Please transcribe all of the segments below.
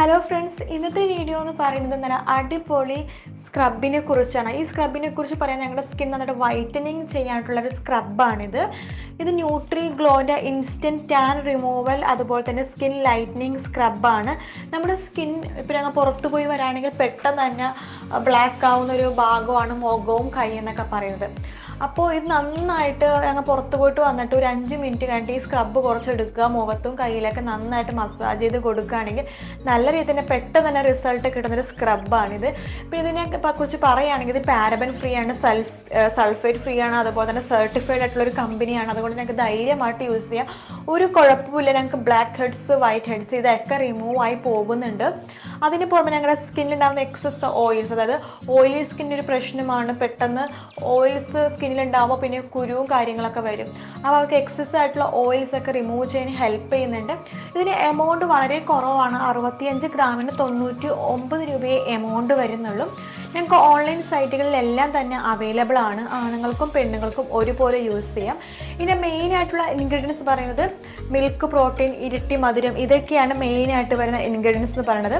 Hello friends, ഇന്നത്തെ video എന്ന് പറയുന്നത് നല്ല അടിപൊളി സ്ക്രബിനെ കുറിച്ചാണ്. ഈ സ്ക്രബിനെ കുറിച്ച് പറയാൻ ഞങ്ങളുടെ സ്കിൻ നന്നായിട്ട് വൈറ്റനിങ് ചെയ്യാനായിട്ടുള്ളൊരു സ്ക്രബാണിത്. ഇത് ന്യൂട്രിഗ്ലോൻ്റെ ഇൻസ്റ്റൻറ്റ് ടാൻ റിമൂവൽ അതുപോലെ തന്നെ സ്കിൻ ലൈറ്റനിങ് സ്ക്രബാണ്. നമ്മുടെ സ്കിൻ ഇപ്പോൾ ഞങ്ങൾ പുറത്തു പോയി വരാണെങ്കിൽ പെട്ടെന്ന് തന്നെ ബ്ലാക്ക് ആവുന്നൊരു ഭാഗമാണ് മുഖവും കൈ എന്നൊക്കെ പറയുന്നത്. അപ്പോൾ ഇത് നന്നായിട്ട് ഞങ്ങൾ പുറത്ത് പോയിട്ട് വന്നിട്ട് ഒരു 5 മിനിറ്റ് കഴിഞ്ഞിട്ട് ഈ സ്ക്രബ്ബ് കുറച്ചെടുക്കുക, മുഖത്തും കയ്യിലൊക്കെ നന്നായിട്ട് മസാജ് ചെയ്ത് കൊടുക്കുകയാണെങ്കിൽ നല്ല രീതിയിൽ തന്നെ പെട്ടെന്ന് തന്നെ റിസൾട്ട് കിട്ടുന്നൊരു സ്ക്രബാണിത്. പിന്നെ ഇതിനെ കുറിച്ച് പറയുകയാണെങ്കിൽ ഇത് പാരബൻ ഫ്രീ ആണ്, സൾഫേറ്റ് ഫ്രീ ആണ്, അതുപോലെ തന്നെ സർട്ടിഫൈഡ് ആയിട്ടുള്ളൊരു കമ്പനിയാണ്. അതുകൊണ്ട് ഞങ്ങൾക്ക് ധൈര്യമായിട്ട് യൂസ് ചെയ്യാം, ഒരു കുഴപ്പമില്ല. ഞങ്ങൾക്ക് ബ്ലാക്ക് ഹെഡ്സ്, വൈറ്റ് ഹെഡ്സ് ഇതൊക്കെ റിമൂവ് ആയി പോകുന്നുണ്ട്. അതിന് പുറമെ ഞങ്ങളുടെ സ്കിന്നിലുണ്ടാകുന്ന എക്സസ് ഓയിൽസ്, അതായത് ഓയിലി സ്കിന്നിൻ്റെ ഒരു പ്രശ്നമാണ്, പെട്ടെന്ന് ഓയിൽസ് സ്കിന്നിലുണ്ടാകുമ്പോൾ പിന്നെ കുരുവും കാര്യങ്ങളൊക്കെ വരും. അപ്പോൾ അവർക്ക് എക്സസ് ആയിട്ടുള്ള ഓയിൽസ് ഒക്കെ റിമൂവ് ചെയ്യാൻ ഹെൽപ്പ് ചെയ്യുന്നുണ്ട്. ഇതിന് എമൗണ്ട് വളരെ കുറവാണ്, 65 ഗ്രാമിന് 99 രൂപയെ എമൗണ്ട് വരുന്നുള്ളൂ. ഞങ്ങൾക്ക് ഓൺലൈൻ സൈറ്റുകളിലെല്ലാം തന്നെ അവൈലബിൾ ആണ്, ആണുങ്ങൾക്കും പെണ്ണുങ്ങൾക്കും ഒരുപോലെ യൂസ് ചെയ്യാം. ഇതിൻ്റെ മെയിനായിട്ടുള്ള ഇൻഗ്രീഡിയൻസ് പറയുന്നത് മിൽക്ക്, പ്രോട്ടീൻ, ഇരട്ടി മധുരം, ഇതൊക്കെയാണ് മെയിനായിട്ട് വരുന്ന ഇൻഗ്രീഡിയൻസ് എന്ന് പറയുന്നത്.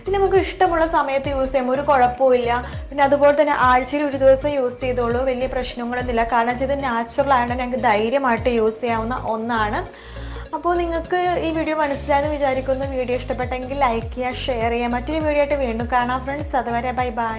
ഇത് നമുക്ക് ഇഷ്ടമുള്ള സമയത്ത് യൂസ് ചെയ്യുമ്പോൾ ഒരു കുഴപ്പമില്ല. പിന്നെ അതുപോലെ തന്നെ ആഴ്ചയിൽ ഒരു ദിവസം യൂസ് ചെയ്തോളൂ, വലിയ പ്രശ്നങ്ങളൊന്നുമില്ല. കാരണം ഇത് നാച്ചുറൽ ആയതുകൊണ്ട് ഞങ്ങൾക്ക് ധൈര്യമായിട്ട് യൂസ് ചെയ്യാവുന്ന ഒന്നാണ്. അപ്പോൾ നിങ്ങൾക്ക് ഈ വീഡിയോ മനസ്സിലായെന്ന് വിചാരിക്കുന്നു. വീഡിയോ ഇഷ്ടപ്പെട്ടെങ്കിൽ ലൈക്ക് ചെയ്യുക, ഷെയർ ചെയ്യുക. മറ്റൊരു വീഡിയോ ആയിട്ട് വീണ്ടും കാണാം ഫ്രണ്ട്സ്. അതുവരെ ബൈ ബൈ.